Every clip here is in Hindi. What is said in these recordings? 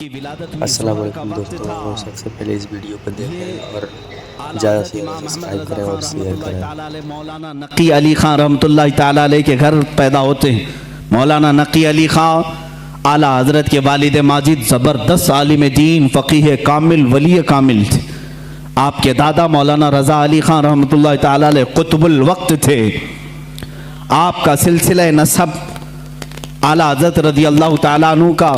अस्सलाम वालेकुम दोस्तों, सबसे पहले इस वीडियो को देखें और ज़्यादा से ज़्यादा सब्सक्राइब करें और शेयर करें। मौलाना नकी अली ख़ान रहमतुल्लाह ताला अलैह के घर पैदा होते हैं। मौलाना नकी अली ख़ान आला हज़रत के वालिद माजिद ज़बरदस्त आलिम दीन, फ़क़ीह कामिल, वली कामिल थे। आपके दादा मौलाना रज़ा अली ख़ान रहमतुल्लाह ताला अलैह क़ुतबुल वक्त थे। आपका सिलसिला नसब आला हज़रत रज़ियल्लाहु ताला अन्हु का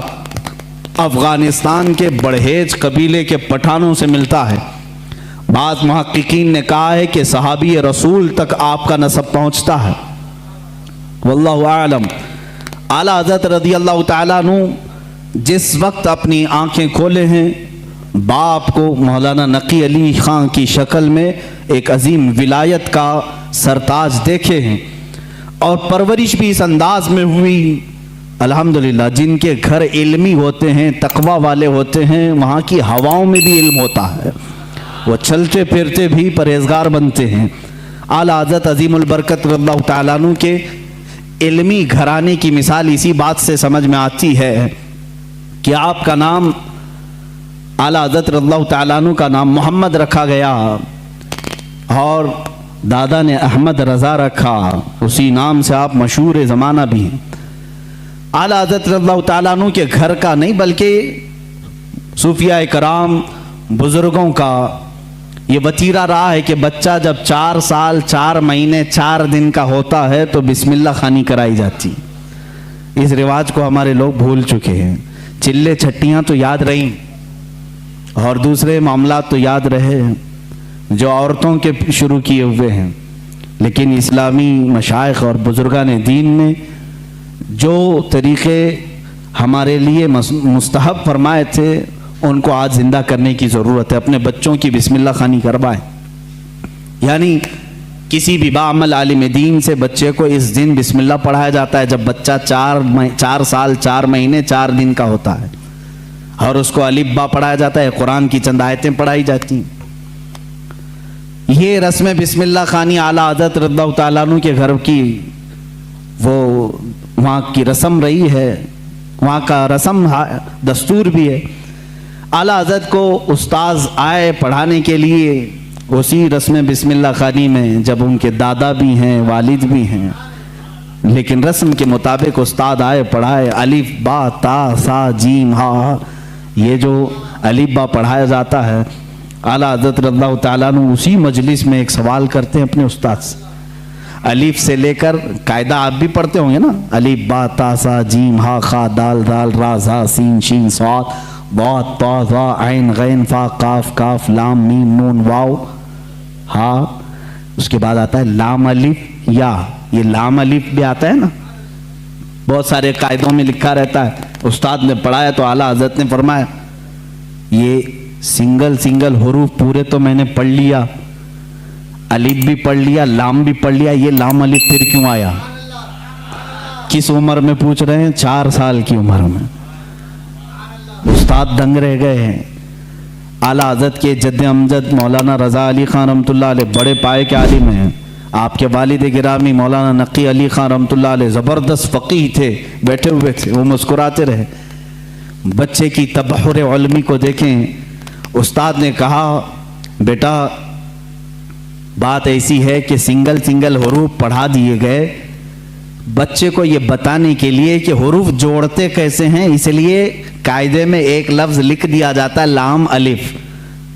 अफ़गानिस्तान के बड़हेज कबीले के पठानों से मिलता है। बाज़ मुहक्किकीन ने कहा है कि सहाबी रसूल तक आपका नसब पहुँचता है। वल्लाहु आलम। आला हज़रत रज़ियल्लाहु ताला अन्हु जिस वक्त अपनी आंखें खोले हैं, बाप को मौलाना नकी अली ख़ान की शक्ल में एक अजीम विलायत का सरताज देखे हैं और परवरिश भी इस अंदाज में हुई। अल्हम्दुलिल्लाह, जिनके घर इल्मी होते हैं, तकवा वाले होते हैं, वहाँ की हवाओं में भी इल्म होता है, वो चलते फिरते भी परहेजगार बनते हैं। आला हज़रत अज़ीमुल बरकत रज़ियल्लाहु ताला अन्हु के इल्मी घराने की मिसाल इसी बात से समझ में आती है कि आपका नाम आला हज़रत रज़ियल्लाहु ताला अन्हु का नाम मोहम्मद रखा गया और दादा ने अहमद रज़ा रखा। उसी नाम से आप मशहूर ज़माना भी हैं। आला हज़रत रज़ियल्लाहु ताला अन्हु के घर का नहीं बल्कि सूफिया कराम बुज़ुर्गों का ये वतीरा रहा है कि बच्चा जब 4 साल 4 महीने 4 दिन का होता है तो बिस्मिल्लाह खानी कराई जाती। इस रिवाज को हमारे लोग भूल चुके हैं। चिल्ले छट्टियाँ तो याद रहीं और दूसरे मामला तो याद रहे जो औरतों के शुरू किए हुए हैं, लेकिन इस्लामी मशाइख और बुज़ुर्गान दीन ने जो तरीक़े हमारे लिए मुस्तहब फरमाए थे उनको आज ज़िंदा करने की ज़रूरत है। अपने बच्चों की बिस्मिल्लाह खानी करवाएं। यानी किसी भी बाअमल आलिम दीन से बच्चे को इस दिन बिस्मिल्लाह पढ़ाया जाता है जब बच्चा 4 साल 4 महीने 4 दिन का होता है, और उसको अलिफ बा पढ़ाया जाता है, कुरान की चंद आयतें पढ़ाई जाती हैं। ये रस्म बिस्मिल्लाह खानी आला हज़रत रज़ियल्लाहु ताला अन्हु के घर की वो वहाँ की रस्म रही है, वहाँ का रस्म दस्तूर भी है। आला हज़रत को उस्ताद आए पढ़ाने के लिए उसी रस्म बिस्मिल्लाह खानी में, जब उनके दादा भी हैं वालिद भी हैं, लेकिन रस्म के मुताबिक उस्ताद आए पढ़ाए। अलिफ बा ता सा जीम हा, ये जो अलिफ बा पढ़ाया जाता है, आला हज़रत रज़ियल्लाहु ताला अन्हु उसी मजलिस में एक सवाल करते हैं अपने उस्ताद से। अलिफ से लेकर कायदा आप भी पढ़ते होंगे ना, अलिफ बा ता सा जीम हा खा दाल दाल रा ज़ा सीन शीन स्वाद बहुत ता ज़ा ऐन गैन फा काफ काफ लाम मीम नून वाव हा। उसके बाद आता है लाम अलिफ या, ये लाम अलिफ भी आता है ना, बहुत सारे कायदों में लिखा रहता है। उस्ताद ने पढ़ाया तो आला हज़रत ने फरमाया ये सिंगल हुरूफ पूरे तो मैंने पढ़ लिया, अलिफ भी पढ़ लिया, लाम भी पढ़ लिया, ये लाम अलिफ फिर क्यों आया? किस उम्र में पूछ रहे हैं? 4 साल की उम्र में। उस्ताद दंग रह गए हैं। आला हज़रत के जद्द अमजद मौलाना रज़ा अली ख़ान रहमतुल्लाह अलैह बड़े पाए के आलिम हैं। आपके वालिद गिरामी मौलाना नकी अली ख़ान रहमतुल्लाह अलैह ज़बरदस्त फ़क़ीह थे, बैठे हुए थे, वो मुस्कुराते रहे। बच्चे की तबहुर इल्मी को देखें। उस्ताद ने कहा बेटा बात ऐसी है कि सिंगल हुरूफ पढ़ा दिए गए बच्चे को ये बताने के लिए कि हुरूफ जोड़ते कैसे हैं, इसलिए कायदे में एक लफ्ज़ लिख दिया जाता है लाम अलिफ,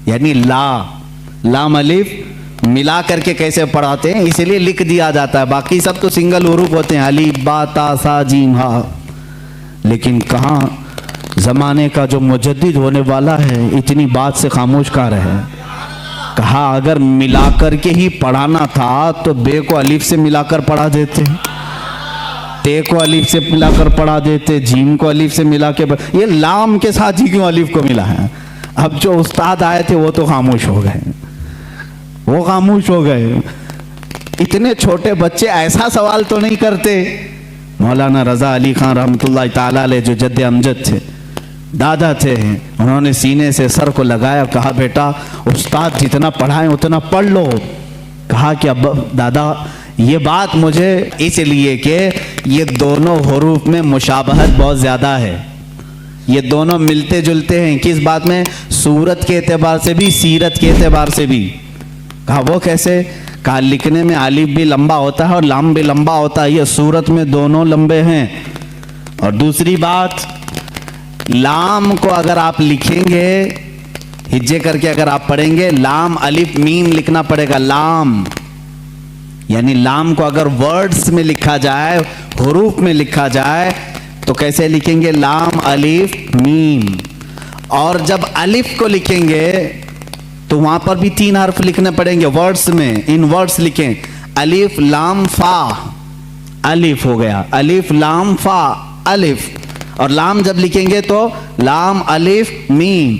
यानी लाम अलिफ मिला करके कैसे पढ़ाते हैं इसलिए लिख दिया जाता है। बाकी सब तो सिंगल हुरूफ होते हैं, अलिफ बा ता सा जीम हा। लेकिन कहाँ ज़माने का जो मुजद्दिद होने वाला है इतनी बात से खामोश का रहे। कहा अगर मिलाकर के ही पढ़ाना था तो बे को अलिफ से मिलाकर पढ़ा देते, ते को अलिफ से मिलाकर पढ़ा देते, जीम को अलिफ से मिला के, ये लाम के साथ ही क्यों अलिफ को मिला है? अब जो उस्ताद आए थे वो तो खामोश हो गए, वो खामोश हो गए। इतने छोटे बच्चे ऐसा सवाल तो नहीं करते। मौलाना रज़ा अली ख़ान रहमतुल्लाह ताला अलैह जो जद्द अमजद थे, दादा थे, उन्होंने सीने से सर को लगाया, कहा बेटा उस्ताद जितना पढ़ाएं उतना पढ़ लो। कहा कि अब दादा ये बात मुझे इसलिए कि ये दोनों हुरूफ में मुशाबहत बहुत ज़्यादा है, ये दोनों मिलते जुलते हैं किस बात में? सूरत के एतबार से भी, सीरत के एतबार से भी। कहा वो कैसे? कहा लिखने में अलिफ भी लंबा होता है और लाम भी लंबा होता है, ये सूरत में दोनों लंबे हैं। और दूसरी बात, लाम को अगर आप लिखेंगे हिज्जे करके, अगर आप पढ़ेंगे लाम अलिफ मीम लिखना पड़ेगा। लाम यानी लाम को अगर वर्ड्स में लिखा जाए, हुरूफ में लिखा जाए तो कैसे लिखेंगे? लाम अलिफ मीम। और जब अलिफ को लिखेंगे तो वहां पर भी 3 हर्फ लिखने पड़ेंगे वर्ड्स में। इन वर्ड्स लिखें अलिफ लाम फा, अलिफ हो गया, अलिफ लाम फा अलिफ। और लाम जब लिखेंगे तो लाम अलिफ मीम।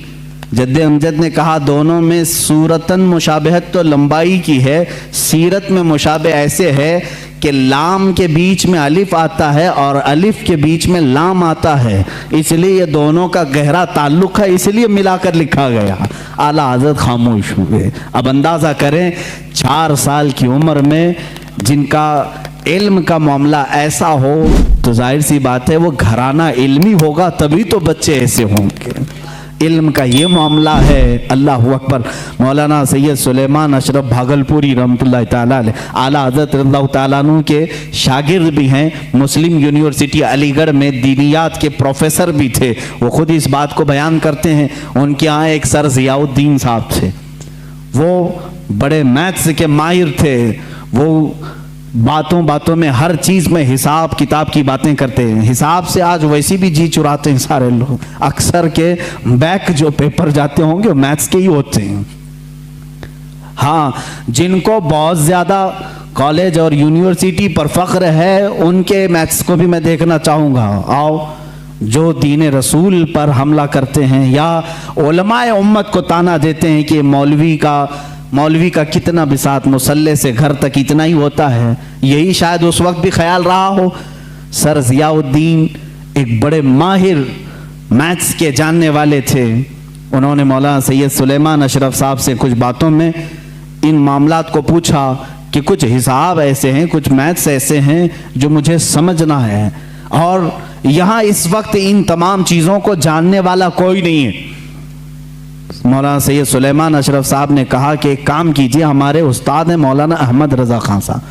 जद्दे अमजद ने कहा दोनों में सूरतन मुशाबहत तो लंबाई की है, सीरत में मुशाबह ऐसे है कि लाम के बीच में अलिफ आता है और अलिफ के बीच में लाम आता है, इसलिए ये दोनों का गहरा ताल्लुक है, इसलिए मिलाकर लिखा गया। आला हज़रत खामोश हुए। अब अंदाज़ा करें 4 साल की उम्र में जिनका इल्म का मामला ऐसा हो तो जाहिर सी बात है वो घराना इल्मी होगा, तभी तो बच्चे ऐसे होंगे। इल्म का ये मामला है। अल्लाह अकबर। मौलाना सैयद सुलेमान अशरफ भागलपुरी रहमतुल्लाह ताला अलैह आला हज़रत रज़ियल्लाहु ताला अन्हु के शागिर्द भी हैं। मुस्लिम यूनिवर्सिटी अलीगढ़ में दीनियात के प्रोफेसर भी थे। वो खुद इस बात को बयान करते हैं। उनके यहाँ एक सर ज़ियाउद्दीन साहब थे, वो बड़े मैथ्स के माहिर थे। वो बातों बातों में हर चीज़ में हिसाब किताब की बातें करते हैं। हिसाब से आज वैसे भी जी चुराते हैं सारे लोग। अक्सर के बैक जो पेपर जाते होंगे मैथ्स के ही होते हैं। हाँ, जिनको बहुत ज़्यादा कॉलेज और यूनिवर्सिटी पर फ़ख्र है उनके मैथ्स को भी मैं देखना चाहूँगा। आओ, जो दीन रसूल पर हमला करते हैं या उलमाए उम्मत को ताना देते हैं कि मौलवी का कितना बिसात, मुसल्ले से घर तक इतना ही होता है, यही शायद उस वक्त भी ख्याल रहा हो। सर ज़ियाउद्दीन एक बड़े माहिर मैथ्स के जानने वाले थे। उन्होंने मौलाना सैयद सुलेमान अशरफ साहब से कुछ बातों में इन मामलात को पूछा कि कुछ हिसाब ऐसे हैं, कुछ मैथ्स ऐसे हैं जो मुझे समझना है, और यहाँ इस वक्त इन तमाम चीज़ों को जानने वाला कोई नहीं है। मौलाना सैयद सुलेमान अशरफ साहब ने कहा कि एक काम कीजिए, हमारे उस्ताद हैं मौलाना अहमद रज़ा खान साहब,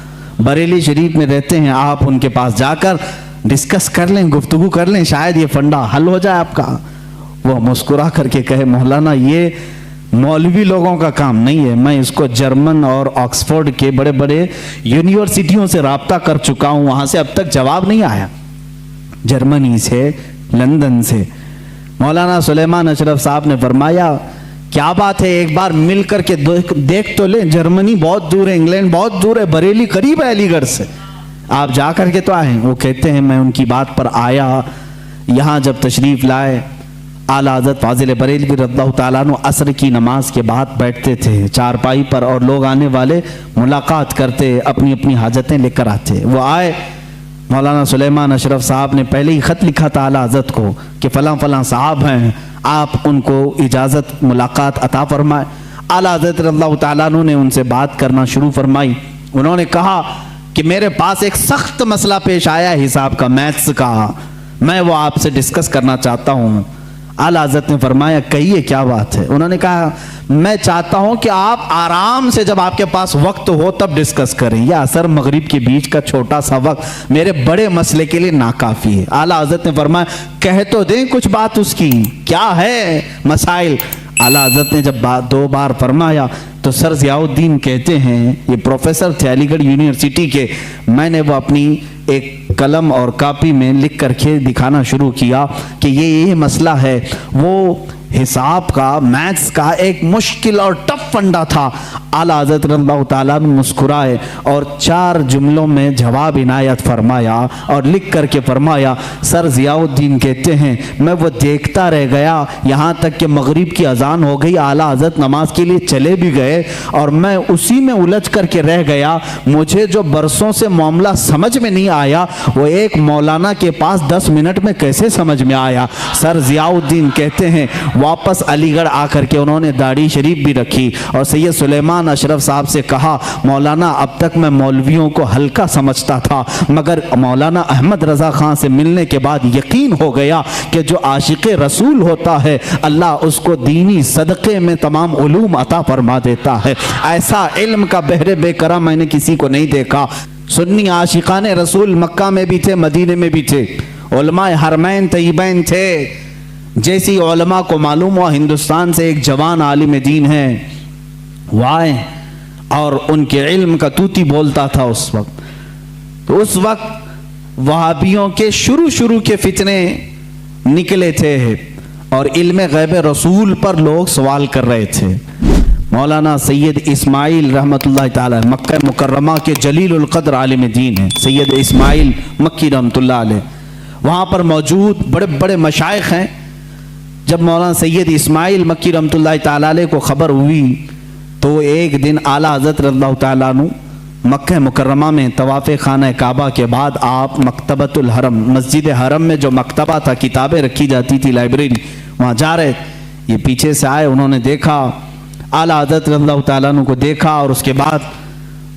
बरेली शरीफ में रहते हैं, आप उनके पास जाकर डिस्कस कर लें, गुफ्तगू कर लें, शायद ये फंडा हल हो जाए आपका। वो मुस्कुरा करके कहे मौलाना ये मौलवी लोगों का काम नहीं है, मैं इसको जर्मन और ऑक्सफोर्ड के बड़े बड़े यूनिवर्सिटियों से रब्ता कर चुका हूँ, वहाँ से अब तक जवाब नहीं आया, जर्मनी से, लंदन से। मौलाना सुलेमान अशरफ साहब ने फरमाया क्या बात है, एक बार मिल करके देख तो ले, जर्मनी बहुत दूर है, इंग्लैंड बहुत दूर है, बरेली करीब है अलीगढ़ से, आप जा करके तो आए। वो कहते हैं मैं उनकी बात पर आया, यहाँ जब तशरीफ़ लाए आला हज़रत फाजिल बरेलवी रज़ियल्लाहु ताला अन्हु असर की नमाज के बाद बैठते थे चारपाई पर, और लोग आने वाले मुलाकात करते, अपनी अपनी हाजतें लेकर आते। वो आए, मौलाना सुलेमान अशरफ साहब ने पहले ही ख़त लिखा था आला हज़रत को कि फ़लाँ फ़लाँ साहब हैं, आप उनको इजाज़त मुलाकात अता फरमाए। आला हज़रत रज़ियल्लाहु ताला अन्हु ने उनसे बात करना शुरू फरमाई। उन्होंने कहा कि मेरे पास एक सख्त मसला पेश आया है हिसाब का, मैथ्स का, मैं वो आपसे डिस्कस करना चाहता हूँ। आला हज़रत ने फरमाया कहिए क्या बात है। उन्होंने कहा मैं चाहता हूं कि आप आराम से जब आपके पास वक्त हो तब डिस्कस करें, या असर मगरिब के बीच का छोटा सा वक्त मेरे बड़े मसले के लिए नाकाफी है। आला हज़रत ने फरमाया कह तो दें कुछ बात उसकी, क्या है मसाइल। आला हज़रत ने जब 2 बार फरमाया तो सर ज़ियाउद्दीन कहते हैं, ये प्रोफेसर थे अलीगढ़ यूनिवर्सिटी के, मैंने वो अपनी एक कलम और कापी में लिख करके दिखाना शुरू किया कि ये मसला है। वो हिसाब का, मैथ्स का एक मुश्किल और टफ फंडा था। आला हज़रत रज़ियल्लाहु ताला अन्हु मुस्कुराए और 4 जुमलों में जवाब इनायत फरमाया और लिख करके फरमाया, सर ज़ियाउद्दीन कहते हैं मैं वो देखता रह गया यहाँ तक कि मगरिब की अजान हो गई, आला हज़रत नमाज के लिए चले भी गए और मैं उसी में उलझ करके रह गया। मुझे जो बरसों से मामला समझ में नहीं आया वो एक मौलाना के पास 10 मिनट में कैसे समझ में आया। सर ज़ियाउद्दीन कहते हैं वापस अलीगढ़ आकर के उन्होंने दाढ़ी शरीफ भी रखी और सैयद सुलेमान सुल्तान अशरफ साहब से कहा, मौलाना अब तक मैं मौलवियों को हल्का समझता था, मगर मौलाना अहमद रज़ा ख़ान से मिलने के बाद यकीन हो गया कि जो आशिक़ रसूल होता है अल्लाह उसको दीनी सदक़े में तमाम उलूम अता फरमा देता है। ऐसा इल्म का बहरे बेकरार मैंने किसी को नहीं देखा। सुन्नी आशिक़ाने रसूल मक्का में भी थे, मदीने में भी थे, उलमाए हरमैन तय्यबैन थे। जैसी उलमा को मालूम हुआ हिंदुस्तान से एक जवान आलिम दीन है, वो आए और उनके इल्म का तूती बोलता था उस वक्त। तो उस वक्त वहाबियों के शुरू के फितने निकले थे और इल्म गैब रसूल पर लोग सवाल कर रहे थे। मौलाना सैयद इस्माइल रहमतुल्लाह ताला मक्का मुकर्रमा के जलीलुल क़द्र आलिम दीन है, सैयद इस्माइल मक्की रहमतुल्लाह अलैह, वहाँ पर मौजूद बड़े बड़े मशाइख हैं। जब मौलाना सैयद इस्माइल मक्की रहमतुल्लाह ताला अलैह को ख़बर हुई तो एक दिन आला हज़रत रज़ियल्लाहु ताला अन्हु मक्का मुकर्रमा में तवाफ़ खाना काबा के बाद आप मकतबतुल हरम, मस्जिद हरम में जो मकतबा था, किताबें रखी जाती थी, लाइब्रेरी, वहाँ जा रहे। ये पीछे से आए, उन्होंने देखा, आला हज़रत रज़ियल्लाहु ताला अन्हु को देखा और उसके बाद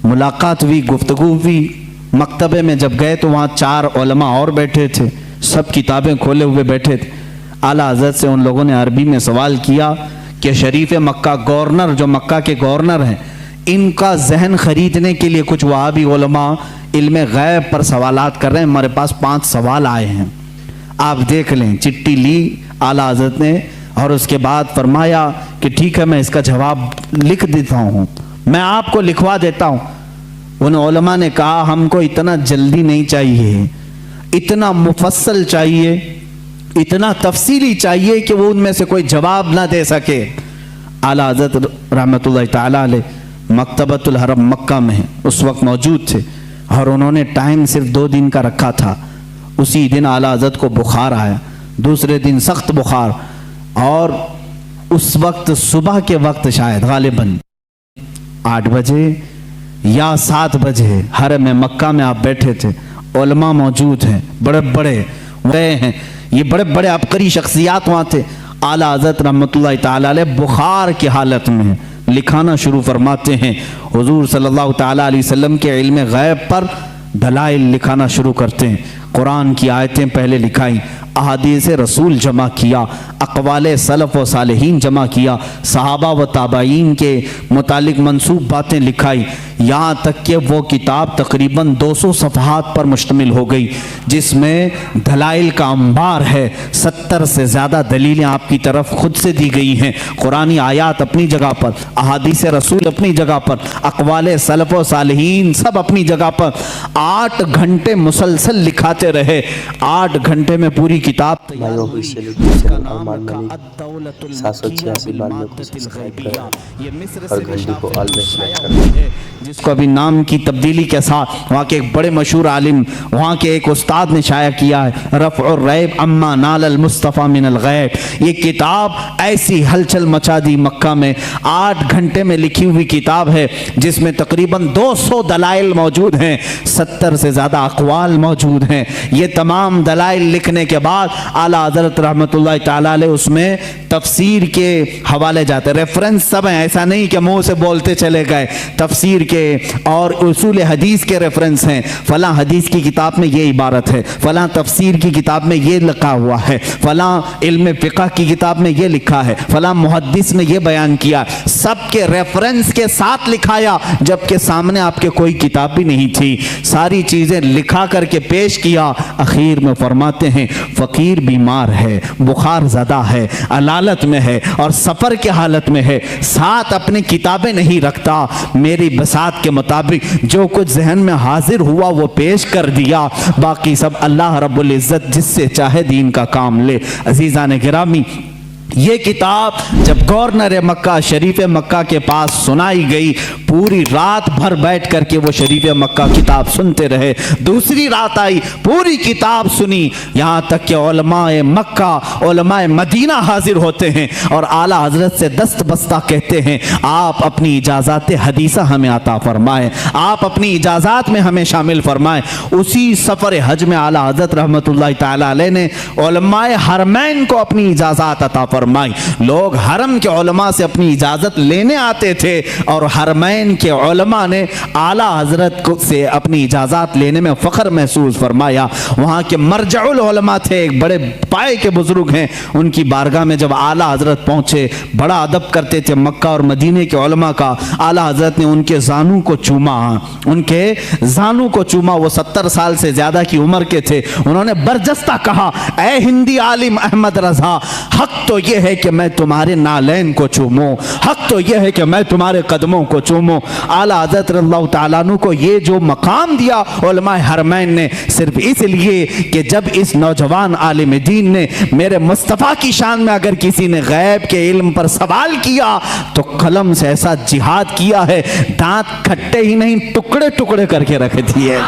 मुलाकात हुई, गुफ्तगू हुई। मकतबे में जब गए तो वहाँ 4 उलमा और बैठे थे, सब किताबें खोले हुए बैठे थे। आला हज़रत से उन लोगों ने अरबी में सवाल किया कि शरीफ मक्का गवर्नर, जो मक्का के गवर्नर हैं, इनका जहन खरीदने के लिए कुछ वहाबी उलमा इल्म गैब पर सवालात कर रहे हैं, हमारे पास 5 सवाल आए हैं, आप देख लें। चिट्ठी ली आला हज़रत ने और उसके बाद फरमाया कि ठीक है, मैं इसका जवाब लिख देता हूँ, मैं आपको लिखवा देता हूँ। उन उलमा ने कहा हमको इतना जल्दी नहीं चाहिए, इतना मुफस्सल चाहिए, इतना तफसीली चाहिए कि वो उनमें से कोई जवाब ना दे सके। आला हज़रत रहमतुल्लाह ताला अलैह मकतबतुल हरम मक्का में उस वक्त मौजूद थे और उन्होंने टाइम सिर्फ 2 दिन का रखा था। उसी दिन आला हज़रत को बुखार आया, दूसरे दिन सख्त बुखार, और उस वक्त सुबह के वक्त शायद गालिबन 8 बजे या 7 बजे हरम में मक्का में आप बैठे थे, उलमा मौजूद हैं, बड़े बड़े गए हैं, ये बड़े बड़े अबकरी शख्सियात वहाँ थे। आला हज़रत रहमतुल्लाह ताला अलैह बुखार की हालत में लिखाना शुरू फरमाते हैं। हुजूर सल्लल्लाहु ताला अलैहि वसल्लम के इल्म गैब पर दलाइल लिखाना शुरू करते हैं। कुरान की आयतें पहले लिखाई, अहादीस रसूल जमा किया, अक़वाले सलफ़ व सालिहीन जमा किया, सहाबा व ताबाईन के मुतालिक मंसूब बातें लिखाई, यहाँ तक कि वो किताब तकरीबन 200 सफ़हात पर मुश्तमिल हो गई, जिसमें दलाइल का अंबार है। 70 से ज़्यादा दलीलें आपकी तरफ खुद से दी गई हैं। कुरानी आयात अपनी जगह पर, अहादीस रसूल अपनी जगह पर, अक़वाले सलफ़ व सालिहीन सब अपनी जगह पर। 8 घंटे मुसलसल लिखाते रहे, 8 घंटे में पूरी किताब तैयार हुई। 786 को सब्सक्राइब करें और घंटी को ऑल में सेलेक्ट करें। जिसको अभी नाम की तब्दीली के साथ वहाँ के एक बड़े मशहूर आलिम, वहाँ के एक उस्ताद ने शाया किया है, रफ़उर रैब अम्मा नालल मुस्तफ़ा मिनल गैब। ये किताब ऐसी हलचल मचा दी मक्का में, 8 घंटे में लिखी हुई किताब है, जिसमें तकरीबन 200 दलाइल मौजूद हैं, 70 से ज़्यादा अक़वाल मौजूद हैं। ये तमाम दलाइल लिखने के बाद आला हज़रत रहमतुल्लाह ताला अलैह उसमें तफसीर के हवाले जाते, रेफरेंस सब हैं, ऐसा नहीं कि मुँह से बोलते चले गए। तफसीर के और उसूल हदीस के रेफरेंस हैं, फलां हदीस की किताब में ये इबारत है, फलां तफसीर की किताब में ये लिखा हुआ है, फलां इल्म फ़िक़ह की किताब में ये लिखा है, फलां मुहद्दिस ने ये बयान किया। सब के रेफरेंस के साथ लिखाया, जबकि सामने आपके कोई किताब भी नहीं थी। सारी चीज़ें लिखा करके पेश किया। आखिर में फरमाते हैं फ़कीर बीमार है, बुखार ज़दा है, अलालत में है और सफ़र के हालत में है, साथ अपनी किताबें नहीं रखता। मेरी बसात के मुताबिक जो कुछ जहन में हाजिर हुआ वो पेश कर दिया, बाकी सब अल्लाह रब्बुल इज़्ज़त जिससे चाहे दीन का काम ले। अज़ीज़ान गिरामी, ये किताब जब गवर्नर मक्का शरीफ मक्का के पास सुनाई गई, पूरी रात भर बैठ करके वो शरीफ मक्का किताब सुनते रहे। दूसरी रात आई, पूरी किताब सुनी, यहाँ तक कि उलमाए मक्का उलमाए मदीना हाजिर होते हैं और आला हजरत से दस्त बस्ता कहते हैं, आप अपनी इजाज़ात हदीसा हमें अता फरमाएं, आप अपनी इजाज़ात में हमें शामिल फरमाएं। उसी सफ़र हज में आला हजरत रहमतुल्लाह ताला अलैह ने उलमाए हरमैन को अपनी इजाज़ात अता फरमाई। लोग हरम के उलमा से अपनी इजाज़त लेने आते थे और हरमैन के उलमा ने आला हजरत से अपनी इजाज़त लेने में फ़ख्र महसूस फरमाया। वहाँ के मरजउल उलमा थे, एक बड़े पाए के बुजुर्ग हैं, उनकी बारगाह में जब आला हजरत पहुँचे बड़ा अदब करते थे मक्का और मदीने के उलमा का। आला हजरत ने उनके जानू को चूमा, उनके जानू को चूमा। वो 70 साल से ज़्यादा की उम्र के थे। उन्होंने बरजस्ता कहा, ए हिंदी आलिम अहमद रज़ा, हक तो यह है कि मैं तुम्हारे नालैन को चूमूं, हक तो यह है कि मैं तुम्हारे कदमों को चूमूं। आला हज़रत रज़ियल्लाहु ताला अन्हु को ये जो मकाम दिया उलमाए हरमैन ने, सिर्फ इसलिए कि जब इस नौजवान आलिम दीन ने मेरे मुस्तफ़ा की शान में अगर किसी ने गैब के इल्म पर सवाल किया तो कलम से ऐसा जिहाद किया है, दांत खट्टे ही नहीं टुकड़े टुकड़े करके रख दिए।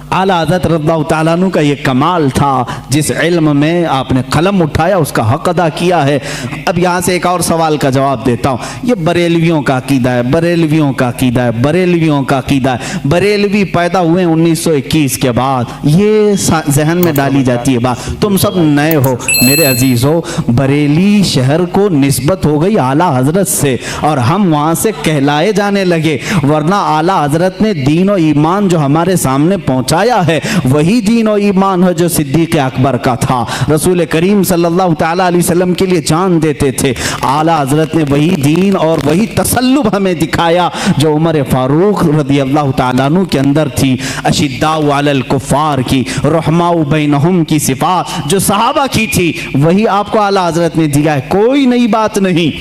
आला हज़रत रज़ियल्लाहु ताला अन्हु का ये कमाल था, जिस इल्म में आपने कलम उठाया उसका हक अदा किया है। अब यहाँ से एक और सवाल का जवाब देता हूँ। ये बरेलवियों का अकीदा है, बरेलवियों का अकीदा है, बरेलवियों का अकीदा है। बरेलवी पैदा हुए 1921 के बाद, ये जहन में डाली जाती है बात। तुम सब नए हो मेरे अजीज़ हो, बरेली शहर को निस्बत हो गई आला हज़रत से और हम वहाँ से कहलाए जाने लगे, वरना आला हज़रत ने दीन और ईमान जो हमारे सामने पहुँचा है वही दीन और ईमान है जो सिद्दीक़ अकबर का था। रसूल करीम सल्लल्लाहु ताला अलैहि वसल्लम के लिए जान देते थे। आला हजरत ने वही दीन और वही तसल्लुब हमें दिखाया जो उमर फारूक रज़ियल्लाहु ताला अन्हु के अंदर थी। अशिद्दाउ अलल कुफ़ार की, रहमाउ बैनहुम की सिफ़ात जो सहाबा की थी वही आपको आला हजरत ने दिया है। कोई नई बात नहीं,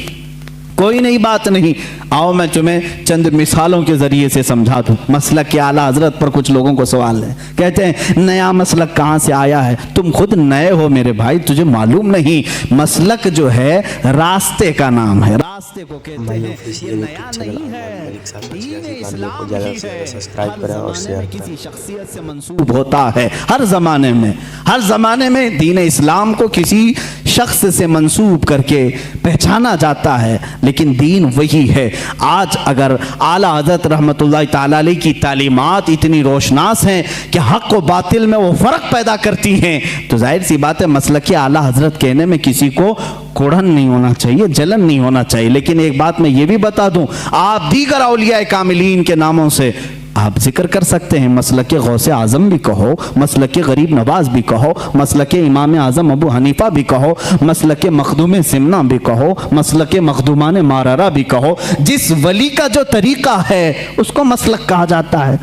कोई नई बात नहीं। आओ मैं तुम्हें चंद मिसालों के ज़रिए से समझा दूँ। मसलक के आला हज़रत पर कुछ लोगों को सवाल है, कहते हैं नया मसलक कहाँ से आया है? तुम खुद नए हो मेरे भाई, तुझे मालूम नहीं। मसलक जो है रास्ते का नाम है, रास्ते को कहते हैं। ये नया नहीं है, को ज़्यादा से ज़्यादा सब्सक्राइब करें और शेयर करें। किसी शख्सियत से मंसूब होता है हर ज़माने में, हर ज़माने में दीन इस्लाम को किसी शख्स से मंसूब करके पहचाना जाता है, लेकिन दीन वही है। आज अगर आला हज़रत रहमतुल्लाहि ताला अलैहि की तालीमात इतनी रोशनास हैं कि हक़ व बातिल में वो फ़र्क पैदा करती हैं, तो जाहिर सी बात है मसलक आला हज़रत कहने में किसी को कोढ़न नहीं होना चाहिए, जलन नहीं होना चाहिए। लेकिन एक बात मैं ये भी बता दूं, आप दीगर औलिया कामिलीन के नामों से आप जिक्र कर सकते हैं। मसलक गौसे आज़म भी कहो, मसलक गरीब नवाज भी कहो, मसलक इमाम आज़म अबू हनीफा भी कहो, मसलक मखदूम सिमना भी कहो, मसलक मखदूमान मारारा भी कहो। जिस वली का जो तरीका है उसको मसलक कहा जाता है।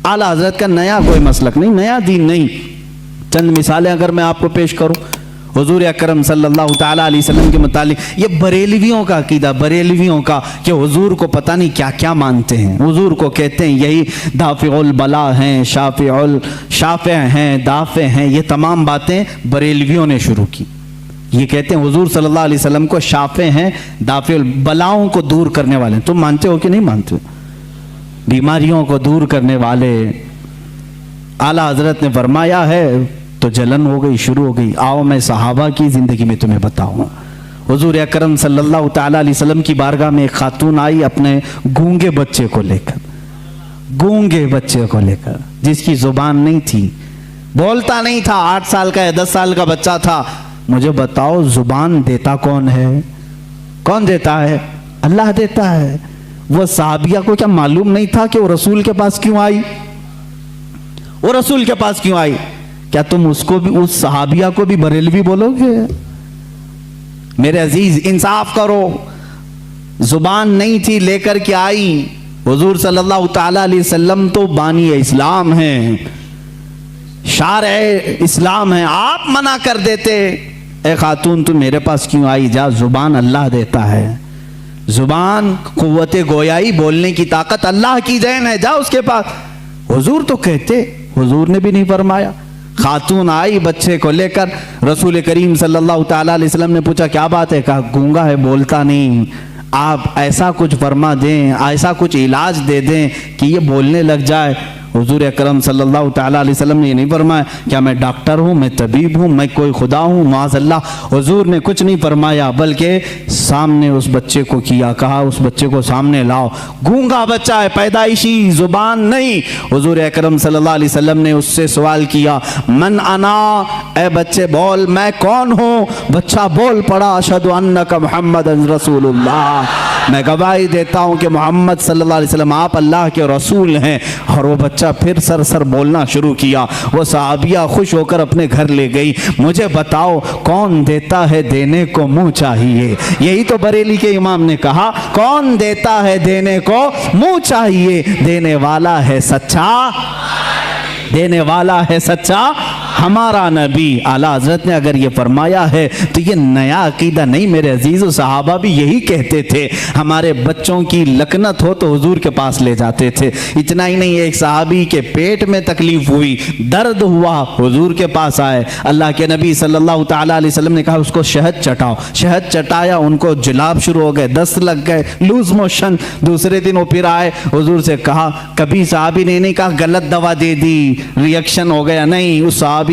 आला हज़रत का नया कोई मसलक नहीं, नया दीन नहीं। चंद मिसालें अगर मैं आपको पेश करूँ हुजूर अकरम सल्लल्लाहु ताला अलैहि वसल्लम के मुतालिक, ये बरेलवियों का अकीदा, बरेलवियों का कि हुजूर को पता नहीं क्या क्या मानते हैं। हुजूर को कहते हैं यही दाफ़िउल बला हैं, शाफ़े हैं, दाफ़े हैं। ये तमाम बातें बरेलवियों ने शुरू की। ये कहते हैं हुजूर सल्लल्लाहु अलैहि वसल्लम को शाफ़े हैं, दाफ़िउल बलाओं को दूर करने वाले। तुम मानते हो कि नहीं मानते? बीमारियों को दूर करने वाले। आला हज़रत ने फरमाया है तो जलन हो गई, शुरू हो गई। आओ मैं सहाबा की ज़िंदगी में तुम्हें बताऊँ। हुजूर अकरम सल्लल्लाहु ताला अलैहि वसल्लम की बारगाह में एक खातून आई अपने गूंगे बच्चे को लेकर, गूंगे बच्चे को लेकर, जिसकी ज़ुबान नहीं थी, बोलता नहीं था, 8 साल का या 10 साल का बच्चा था। मुझे बताओ ज़ुबान देता कौन है? कौन देता है? अल्लाह देता है। वो साहबिया को क्या मालूम नहीं था कि वो रसूल के पास क्यों आई? वो रसूल के पास क्यों आई? क्या तुम उसको भी, उस सहाबिया को भी बरेलवी बोलोगे? मेरे अजीज इंसाफ करो। जुबान नहीं थी, लेकर के आई। हुजूर सल्लल्लाहु ताला अलैहि वसल्लम तो बानी इस्लाम हैं, शारे इस्लाम हैं। आप मना कर देते, ए खातून तुम मेरे पास क्यों आई? जा, जुबान अल्लाह देता है। जुबान कुव्वत गोयाई, बोलने की ताकत अल्लाह की देन है, जा उसके पास। हुजूर तो कहते, हुजूर ने भी नहीं फरमाया। खातून आई बच्चे को लेकर, रसूल करीम सल्लल्लाहु ताला अलैहि वसल्लम ने पूछा क्या बात है? कहा गूंगा है, बोलता नहीं। आप ऐसा कुछ फरमा दें, ऐसा कुछ इलाज दे दें कि ये बोलने लग जाए। हुजूर अकरम सल्लल्लाहु ताला अलैहि वसल्लम ने ये नहीं फरमाया क्या मैं डॉक्टर हूँ, मैं तबीब हूँ, मैं कोई खुदा हूँ, माज़अल्लाह। हुजूर ने कुछ नहीं फरमाया, बल्कि सामने उस बच्चे को किया, कहा उस बच्चे को सामने लाओ। गूंगा बच्चा है, पैदाइशी जुबान नहीं। हुजूर अकरम सल्लल्लाहु अलैहि वसल्लम ने उससे सवाल किया, मन अना, ए बच्चे बोल मैं कौन हूँ। बच्चा बोल पड़ा, अशहदु अन्नका मुहम्मदन रसूलुल्लाह, मैं गवाही देता हूँ कि मोहम्मद सल्लल्लाहु अलैहि वसल्लम आप अल्लाह के रसूल हैं। और वो बच्चा फिर सर बोलना शुरू किया। वो सहाबिया खुश होकर अपने घर ले गई। मुझे बताओ कौन देता है देने को मुंह चाहिए। यही तो बरेली के इमाम ने कहा, कौन देता है देने को मुंह चाहिए। देने वाला है सच्चा, देने वाला है सच्चा हमारा नबी। आला हजरत ने अगर ये फरमाया है तो ये नया अकीदा नहीं मेरे अजीज़। सहाबा भी यही कहते थे, हमारे बच्चों की लकनत हो तो हुजूर के पास ले जाते थे। इतना ही नहीं, एक सहाबी के पेट में तकलीफ हुई, दर्द हुआ, हुजूर के पास आए। अल्लाह के नबी सल्लल्लाहु ताला अलैहि वसल्लम ने कहा उसको शहद चटाओ। शहद चटाया, उनको जुलाब शुरू हो गए, दस्त लग गए, लूज मोशन। दूसरे दिन वो फिर आए, हुजूर से कहा, कभी सहाबी ने नहीं कहा गलत दवा दे दी, रिएक्शन हो गया, नहीं, वो सहाबी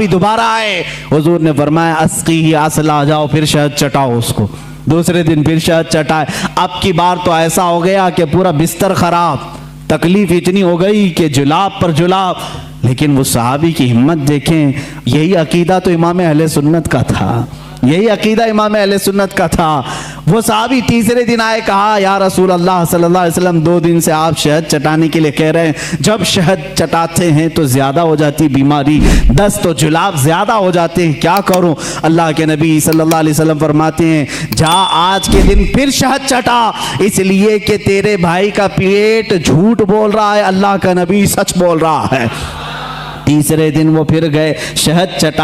दोबारा आए। हुजूर ने फरमाया अस्की ही असला, जाओ फिर शहद चटाओ उसको। दूसरे दिन फिर शहद चटाए। अब की बार तो ऐसा हो गया कि पूरा बिस्तर खराब, तकलीफ इतनी हो गई कि जुलाब पर जुलाब। लेकिन वो सहाबी की हिम्मत देखें। यही अकीदा तो इमाम अहले सुन्नत का था, यही अकीदा इमाम अहले सुन्नत का था। वो सहाबी तीसरे दिन आए, कहा या रसूल अल्लाह सल्लल्लाहु अलैहि वसल्लम 2 दिन से आप शहद चटाने के लिए कह रहे हैं, जब शहद चटाते हैं तो ज़्यादा हो जाती बीमारी, दस्त तो जुलाब ज़्यादा हो जाते हैं, क्या करूं। अल्लाह के नबी सल्लल्लाहु अलैहि वसल्लम फरमाते हैं, जा आज के दिन फिर शहद चटा, इसलिए कि तेरे भाई का पेट झूठ बोल रहा है, अल्लाह का नबी सच बोल रहा है। तीसरे दिन वो फिर गए, शहद चटा